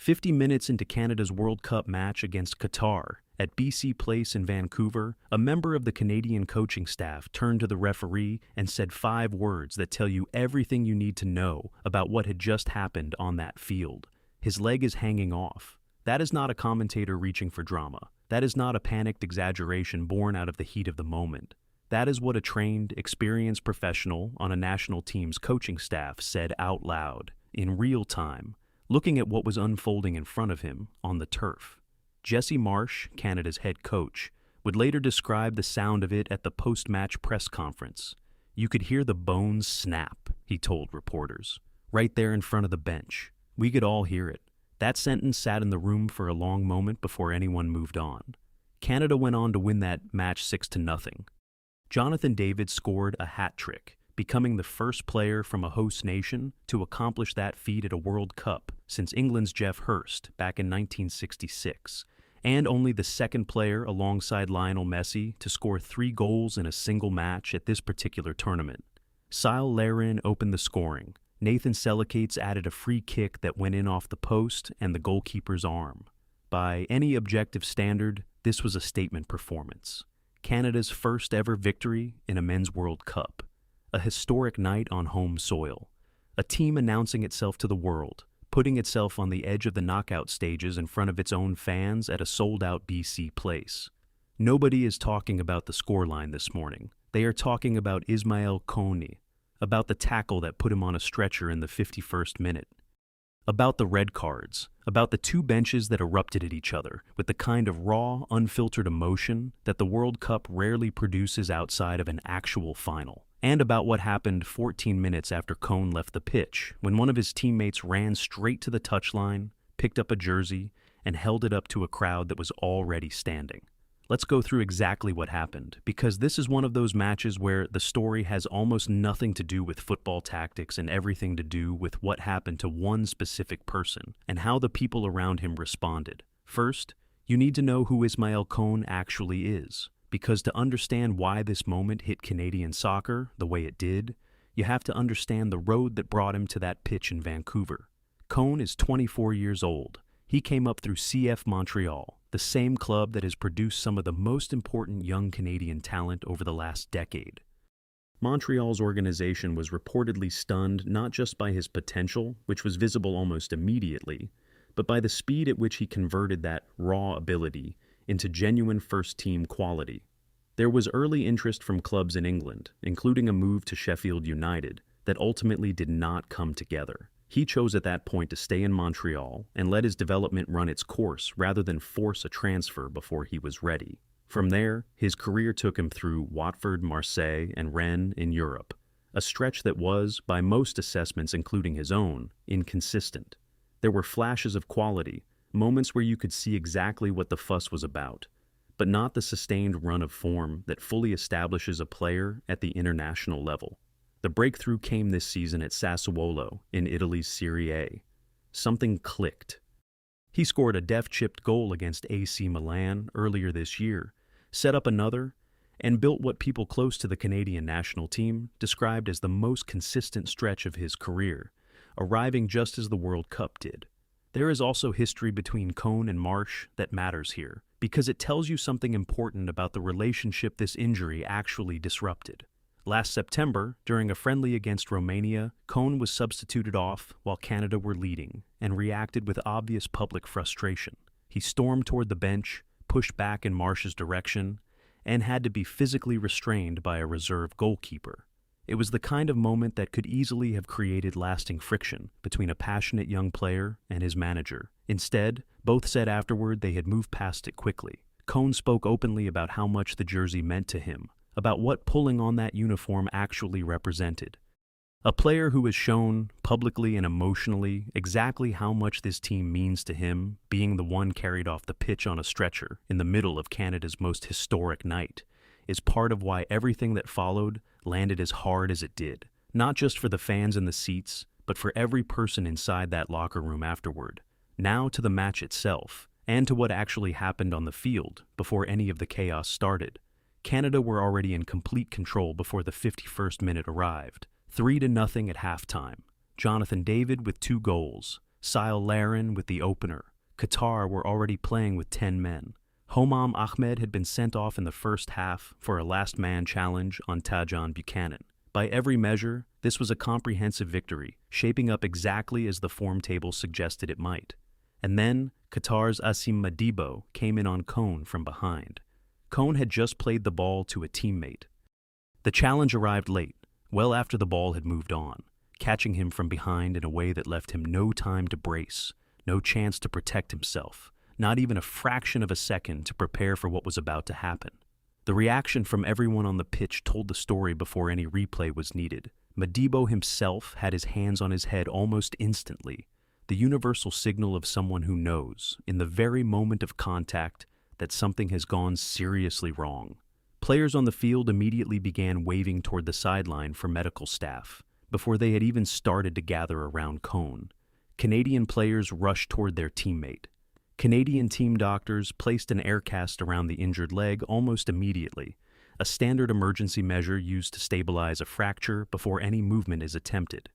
50 minutes into Canada's World Cup match against Qatar, at BC Place in Vancouver, a member of the Canadian coaching staff turned to the referee and said 5 words that tell you everything you need to know about what had just happened on that field. His leg is hanging off. That is not a commentator reaching for drama. That is not a panicked exaggeration born out of the heat of the moment. That is what a trained, experienced professional on a national team's coaching staff said out loud, in real time, looking at what was unfolding in front of him on the turf. Jesse Marsch, Canada's head coach, would later describe the sound of it at the post-match press conference. "You could hear the bones snap," he told reporters, "right there in front of the bench. We could all hear it." That sentence sat in the room for a long moment before anyone moved on. Canada went on to win that match 6-0. Jonathan David scored a hat trick, becoming the first player from a host nation to accomplish that feat at a World Cup since England's Geoff Hurst back in 1966, and only the second player alongside Lionel Messi to score 3 goals in a single match at this particular tournament. Cyle Larin opened the scoring. Nathan Selicates added a free kick that went in off the post and the goalkeeper's arm. By any objective standard, this was a statement performance. Canada's first ever victory in a men's World Cup. A historic night on home soil. A team announcing itself to the world, putting itself on the edge of the knockout stages in front of its own fans at a sold-out BC Place. Nobody is talking about the scoreline this morning. They are talking about Ismaël Koné, about the tackle that put him on a stretcher in the 51st minute, about the red cards, about the 2 benches that erupted at each other with the kind of raw, unfiltered emotion that the World Cup rarely produces outside of an actual final, and about what happened 14 minutes after Koné left the pitch, when one of his teammates ran straight to the touchline, picked up a jersey, and held it up to a crowd that was already standing. Let's go through exactly what happened, because this is one of those matches where the story has almost nothing to do with football tactics and everything to do with what happened to one specific person and how the people around him responded. First, you need to know who Ismaël Koné actually is, because to understand why this moment hit Canadian soccer the way it did, you have to understand the road that brought him to that pitch in Vancouver. Koné is 24 years old. He came up through CF Montreal, the same club that has produced some of the most important young Canadian talent over the last decade. Montreal's organization was reportedly stunned not just by his potential, which was visible almost immediately, but by the speed at which he converted that raw ability into genuine first-team quality. There was early interest from clubs in England, including a move to Sheffield United, that ultimately did not come together. He chose at that point to stay in Montreal and let his development run its course rather than force a transfer before he was ready. From there, his career took him through Watford, Marseille, and Rennes in Europe, a stretch that was, by most assessments including his own, inconsistent. There were flashes of quality, moments where you could see exactly what the fuss was about, but not the sustained run of form that fully establishes a player at the international level. The breakthrough came this season at Sassuolo in Italy's Serie A. Something clicked. He scored a deft-chipped goal against AC Milan earlier this year, set up another, and built what people close to the Canadian national team described as the most consistent stretch of his career, arriving just as the World Cup did. There is also history between Koné and Marsch that matters here, because it tells you something important about the relationship this injury actually disrupted. Last September, during a friendly against Romania, Koné was substituted off while Canada were leading and reacted with obvious public frustration. He stormed toward the bench, pushed back in Marsch's direction, and had to be physically restrained by a reserve goalkeeper. It was the kind of moment that could easily have created lasting friction between a passionate young player and his manager. Instead, both said afterward they had moved past it quickly. Koné spoke openly about how much the jersey meant to him, about what pulling on that uniform actually represented. A player who has shown, publicly and emotionally, exactly how much this team means to him, being the one carried off the pitch on a stretcher in the middle of Canada's most historic night, is part of why everything that followed landed as hard as it did, not just for the fans in the seats, but for every person inside that locker room afterward. Now to the match itself, and to what actually happened on the field before any of the chaos started. Canada were already in complete control before the 51st minute arrived, 3-0 at halftime. Jonathan David with 2 goals, Sile Larin with the opener. Qatar were already playing with 10 men. Homam Ahmed had been sent off in the first half for a last-man challenge on Tajon Buchanan. By every measure, this was a comprehensive victory, shaping up exactly as the form table suggested it might. And then, Qatar's Asim Madibo came in on Cone from behind. Cone had just played the ball to a teammate. The challenge arrived late, well after the ball had moved on, catching him from behind in a way that left him no time to brace, no chance to protect himself, not even a fraction of a second to prepare for what was about to happen. The reaction from everyone on the pitch told the story before any replay was needed. Madibo himself had his hands on his head almost instantly, the universal signal of someone who knows, in the very moment of contact, that something has gone seriously wrong. Players on the field immediately began waving toward the sideline for medical staff, before they had even started to gather around Cone. Canadian players rushed toward their teammate. Canadian team doctors placed an air cast around the injured leg almost immediately, a standard emergency measure used to stabilize a fracture before any movement is attempted.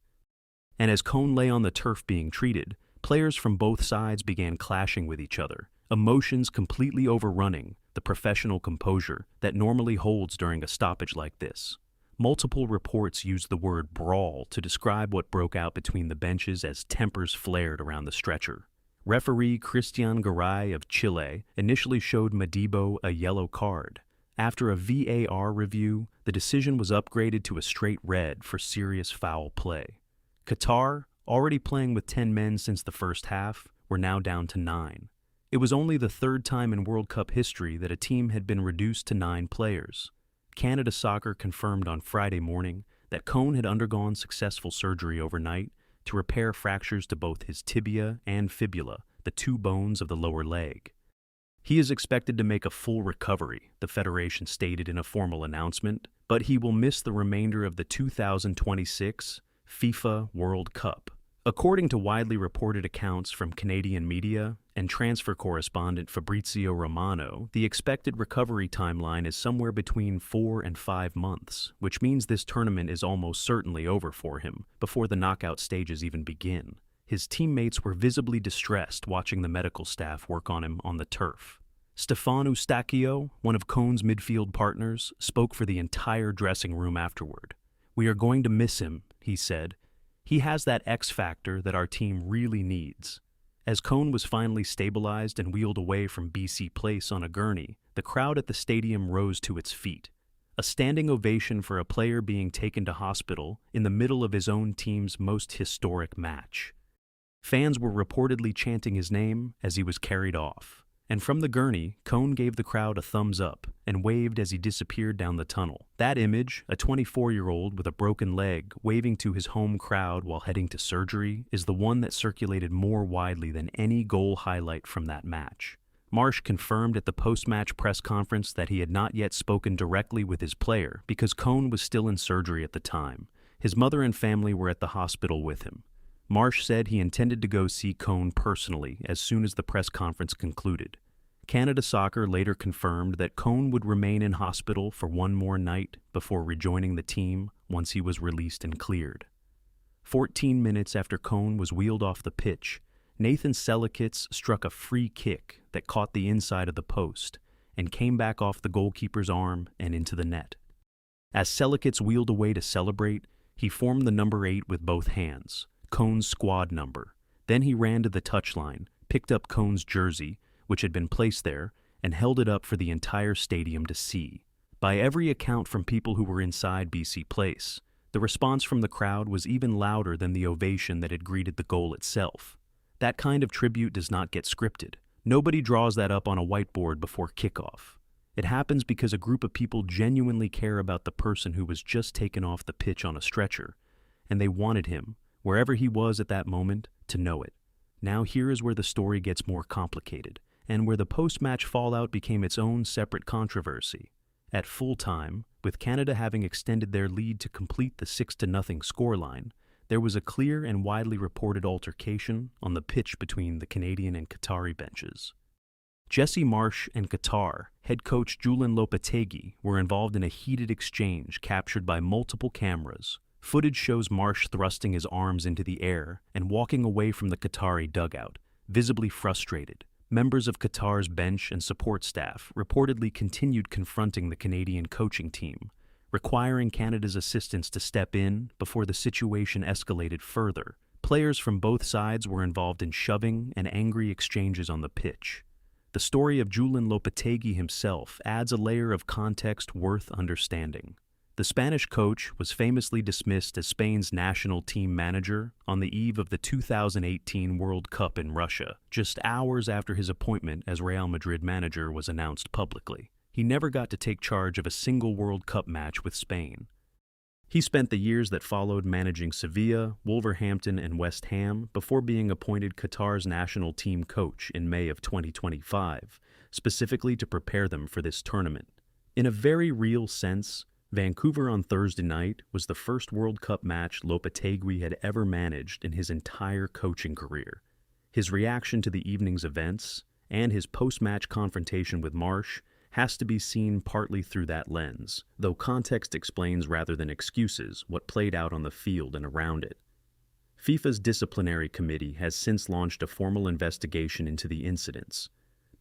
And as Cone lay on the turf being treated, players from both sides began clashing with each other, emotions completely overrunning the professional composure that normally holds during a stoppage like this. Multiple reports used the word brawl to describe what broke out between the benches as tempers flared around the stretcher. Referee Cristian Garay of Chile initially showed Madibo a yellow card. After a VAR review, the decision was upgraded to a straight red for serious foul play. Qatar, already playing with 10 men since the first half, were now down to 9. It was only the third time in World Cup history that a team had been reduced to 9 players. Canada Soccer confirmed on Friday morning that Cone had undergone successful surgery overnight to repair fractures to both his tibia and fibula, the 2 bones of the lower leg. He is expected to make a full recovery, the Federation stated in a formal announcement, but he will miss the remainder of the 2026 FIFA World Cup. According to widely reported accounts from Canadian media and transfer correspondent Fabrizio Romano, the expected recovery timeline is somewhere between 4 and 5 months, which means this tournament is almost certainly over for him before the knockout stages even begin. His teammates were visibly distressed watching the medical staff work on him on the turf. Stefan Eustachio, one of Cone's midfield partners, spoke for the entire dressing room afterward. "We are going to miss him," he said. "He has that X factor that our team really needs." As Cone was finally stabilized and wheeled away from BC Place on a gurney, the crowd at the stadium rose to its feet. A standing ovation for a player being taken to hospital in the middle of his own team's most historic match. Fans were reportedly chanting his name as he was carried off. And from the gurney, Cone gave the crowd a thumbs up and waved as he disappeared down the tunnel. That image, a 24-year-old with a broken leg waving to his home crowd while heading to surgery, is the one that circulated more widely than any goal highlight from that match. Marsh confirmed at the post-match press conference that he had not yet spoken directly with his player because Cone was still in surgery at the time. His mother and family were at the hospital with him. Marsh said he intended to go see Cone personally as soon as the press conference concluded. Canada Soccer later confirmed that Cone would remain in hospital for one more night before rejoining the team once he was released and cleared. 14 minutes after Cone was wheeled off the pitch, Nathan Selikits struck a free kick that caught the inside of the post and came back off the goalkeeper's arm and into the net. As Selikits wheeled away to celebrate, he formed the number 8 with both hands, Cone's squad number. Then he ran to the touchline, picked up Cone's jersey, which had been placed there, and held it up for the entire stadium to see. By every account from people who were inside BC Place, the response from the crowd was even louder than the ovation that had greeted the goal itself. That kind of tribute does not get scripted. Nobody draws that up on a whiteboard before kickoff. It happens because a group of people genuinely care about the person who was just taken off the pitch on a stretcher, and they wanted him, wherever he was at that moment, to know it. Now here is where the story gets more complicated, and where the post-match fallout became its own separate controversy. At full time, with Canada having extended their lead to complete the 6-0 scoreline, there was a clear and widely reported altercation on the pitch between the Canadian and Qatari benches. Jesse Marsh and Qatar head coach Julen Lopetegui were involved in a heated exchange captured by multiple cameras, Footage shows Marsh thrusting his arms into the air and walking away from the Qatari dugout, visibly frustrated. Members of Qatar's bench and support staff reportedly continued confronting the Canadian coaching team, requiring Canada's assistance to step in before the situation escalated further. Players from both sides were involved in shoving and angry exchanges on the pitch. The story of Julen Lopetegui himself adds a layer of context worth understanding. The Spanish coach was famously dismissed as Spain's national team manager on the eve of the 2018 World Cup in Russia, just hours after his appointment as Real Madrid manager was announced publicly. He never got to take charge of a single World Cup match with Spain. He spent the years that followed managing Sevilla, Wolverhampton, and West Ham before being appointed Qatar's national team coach in May of 2025, specifically to prepare them for this tournament. In a very real sense, Vancouver on Thursday night was the first World Cup match Lopetegui had ever managed in his entire coaching career. His reaction to the evening's events and his post-match confrontation with Marsh has to be seen partly through that lens, though context explains rather than excuses what played out on the field and around it. FIFA's disciplinary committee has since launched a formal investigation into the incidents.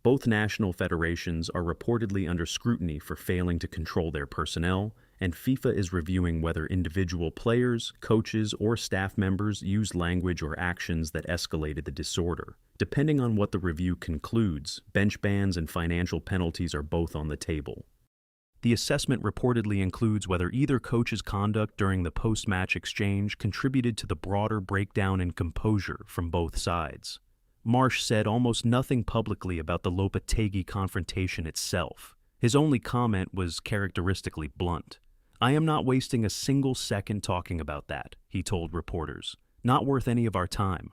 Both national federations are reportedly under scrutiny for failing to control their personnel, and FIFA is reviewing whether individual players, coaches, or staff members used language or actions that escalated the disorder. Depending on what the review concludes, bench bans and financial penalties are both on the table. The assessment reportedly includes whether either coach's conduct during the post-match exchange contributed to the broader breakdown in composure from both sides. Marsh said almost nothing publicly about the Lopetegui confrontation itself. His only comment was characteristically blunt. "I am not wasting a single second talking about that," he told reporters. "Not worth any of our time."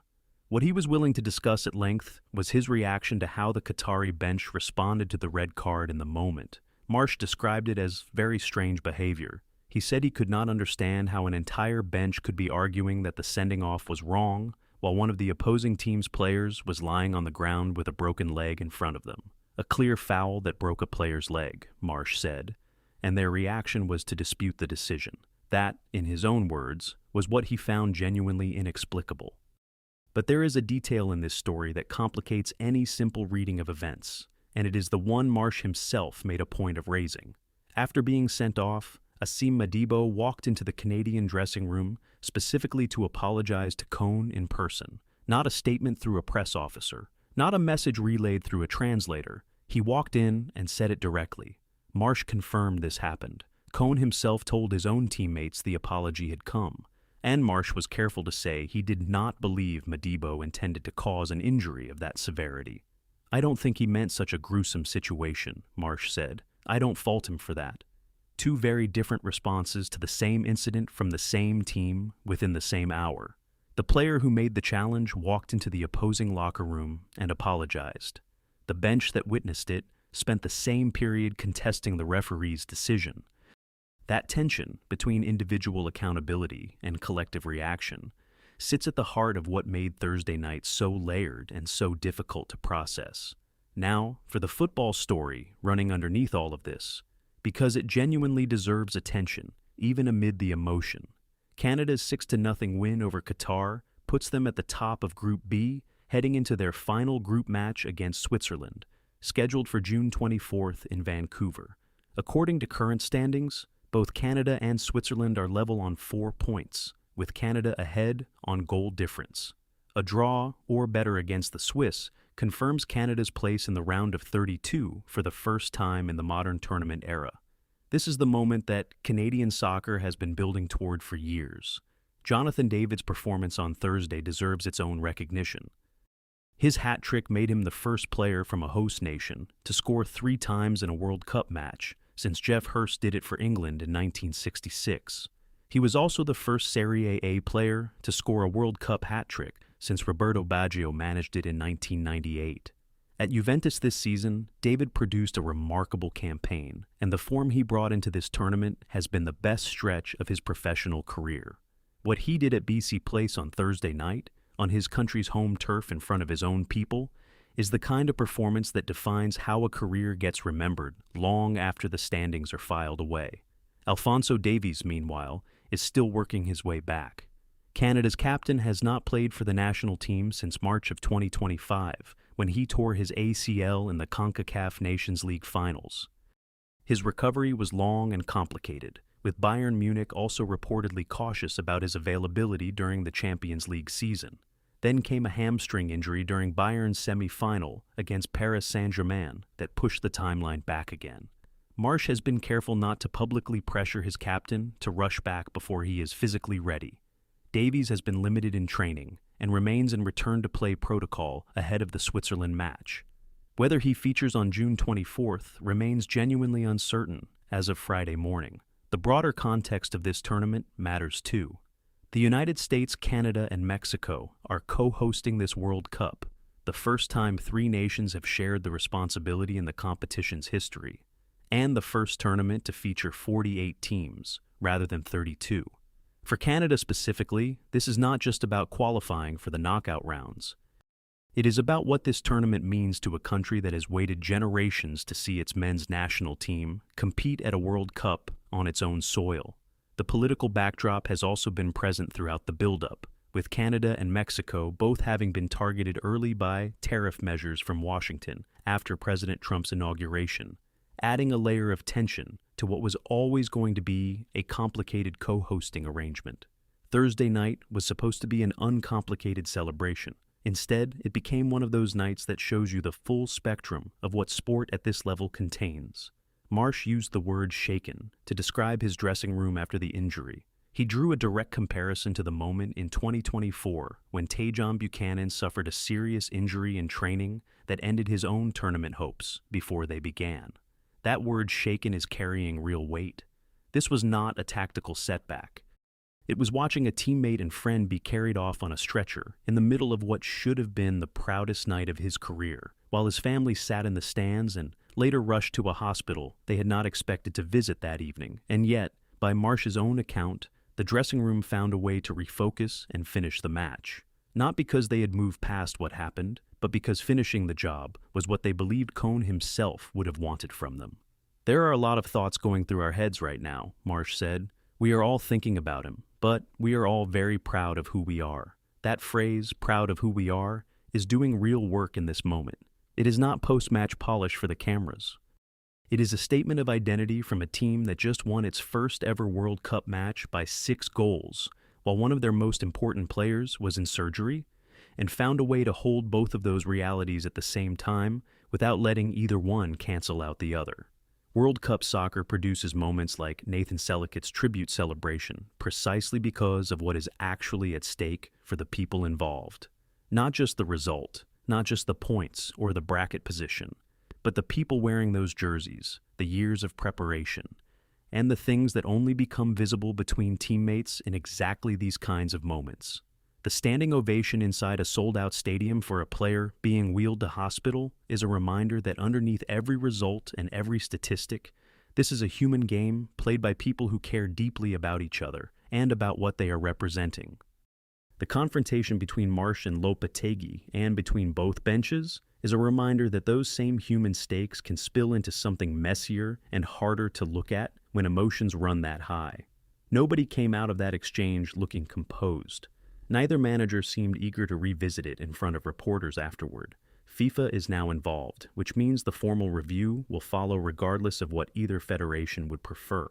What he was willing to discuss at length was his reaction to how the Qatari bench responded to the red card in the moment. Marsh described it as very strange behavior. He said he could not understand how an entire bench could be arguing that the sending off was wrong, while one of the opposing team's players was lying on the ground with a broken leg in front of them. A clear foul that broke a player's leg, Marsh said, and their reaction was to dispute the decision. That, in his own words, was what he found genuinely inexplicable. But there is a detail in this story that complicates any simple reading of events, and it is the one Marsh himself made a point of raising. After being sent off, Asim Madibo walked into the Canadian dressing room specifically to apologize to Cohn in person, not a statement through a press officer, not a message relayed through a translator. He walked in and said it directly. Marsh confirmed this happened. Cohn himself told his own teammates the apology had come, and Marsh was careful to say he did not believe Madibo intended to cause an injury of that severity. "I don't think he meant such a gruesome situation," Marsh said. "I don't fault him for that." Two very different responses to the same incident from the same team within the same hour. The player who made the challenge walked into the opposing locker room and apologized. The bench that witnessed it spent the same period contesting the referee's decision. That tension between individual accountability and collective reaction sits at the heart of what made Thursday night so layered and so difficult to process. Now, for the football story running underneath all of this, because it genuinely deserves attention, even amid the emotion. Canada's 6-0 win over Qatar puts them at the top of Group B, heading into their final group match against Switzerland, scheduled for June 24th in Vancouver. According to current standings, both Canada and Switzerland are level on 4 points, with Canada ahead on goal difference. A draw, or better against the Swiss, confirms Canada's place in the round of 32 for the first time in the modern tournament era. This is the moment that Canadian soccer has been building toward for years. Jonathan David's performance on Thursday deserves its own recognition. His hat trick made him the first player from a host nation to score 3 times in a World Cup match, since Geoff Hurst did it for England in 1966. He was also the first Serie A player to score a World Cup hat trick, since Roberto Baggio managed it in 1998. At Juventus this season, David produced a remarkable campaign, and the form he brought into this tournament has been the best stretch of his professional career. What he did at BC Place on Thursday night, on his country's home turf in front of his own people, is the kind of performance that defines how a career gets remembered long after the standings are filed away. Alphonso Davies, meanwhile, is still working his way back. Canada's captain has not played for the national team since March of 2025, when he tore his ACL in the CONCACAF Nations League finals. His recovery was long and complicated, with Bayern Munich also reportedly cautious about his availability during the Champions League season. Then came a hamstring injury during Bayern's semi-final against Paris Saint-Germain that pushed the timeline back again. Marsch has been careful not to publicly pressure his captain to rush back before he is physically ready. Davies has been limited in training and remains in return-to-play protocol ahead of the Switzerland match. Whether he features on June 24th remains genuinely uncertain as of Friday morning. The broader context of this tournament matters too. The United States, Canada, and Mexico are co-hosting this World Cup, the first time three nations have shared the responsibility in the competition's history, and the first tournament to feature 48 teams rather than 32. For Canada specifically, this is not just about qualifying for the knockout rounds. It is about what this tournament means to a country that has waited generations to see its men's national team compete at a World Cup on its own soil. The political backdrop has also been present throughout the build-up, with Canada and Mexico both having been targeted early by tariff measures from Washington after President Trump's inauguration, adding a layer of tension to what was always going to be a complicated co-hosting arrangement. Thursday night was supposed to be an uncomplicated celebration. Instead, it became one of those nights that shows you the full spectrum of what sport at this level contains. Marsch used the word shaken to describe his dressing room after the injury. He drew a direct comparison to the moment in 2024 when Tajon Buchanan suffered a serious injury in training that ended his own tournament hopes before they began. That word shaken is carrying real weight. This was not a tactical setback. It was watching a teammate and friend be carried off on a stretcher in the middle of what should have been the proudest night of his career, while his family sat in the stands and later rushed to a hospital they had not expected to visit that evening. And yet, by Marsch's own account, the dressing room found a way to refocus and finish the match. Not because they had moved past what happened, but because finishing the job was what they believed Kohn himself would have wanted from them. "There are a lot of thoughts going through our heads right now," Marsch said. "We are all thinking about him, but we are all very proud of who we are." That phrase, "proud of who we are," is doing real work in this moment. It is not post-match polish for the cameras. It is a statement of identity from a team that just won its first ever World Cup match by 6 goals, while one of their most important players was in surgery, and found a way to hold both of those realities at the same time without letting either one cancel out the other. World Cup soccer produces moments like Nathan Selikic's tribute celebration precisely because of what is actually at stake for the people involved. Not just the result, not just the points or the bracket position, but the people wearing those jerseys, the years of preparation, and the things that only become visible between teammates in exactly these kinds of moments. The standing ovation inside a sold-out stadium for a player being wheeled to hospital is a reminder that underneath every result and every statistic, this is a human game played by people who care deeply about each other and about what they are representing. The confrontation between Marsch and Lopetegui and between both benches is a reminder that those same human stakes can spill into something messier and harder to look at when emotions run that high. Nobody came out of that exchange looking composed. Neither manager seemed eager to revisit it in front of reporters afterward. FIFA is now involved, which means the formal review will follow regardless of what either federation would prefer.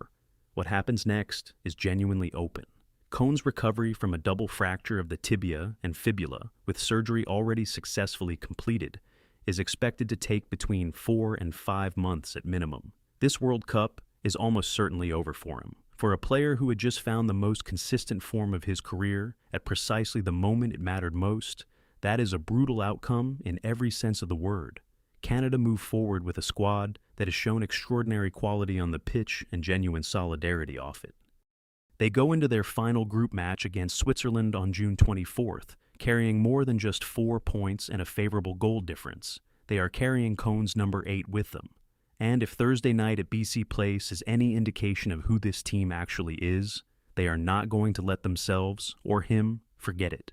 What happens next is genuinely open. Kohn's recovery from a double fracture of the tibia and fibula, with surgery already successfully completed, is expected to take between 4 and 5 months at minimum. This World Cup is almost certainly over for him. For a player who had just found the most consistent form of his career at precisely the moment it mattered most, that is a brutal outcome in every sense of the word. Canada moved forward with a squad that has shown extraordinary quality on the pitch and genuine solidarity off it. They go into their final group match against Switzerland on June 24th, carrying more than just 4 points and a favorable goal difference. They are carrying Kohn's number 8 with them. And if Thursday night at BC Place is any indication of who this team actually is, they are not going to let themselves or him forget it.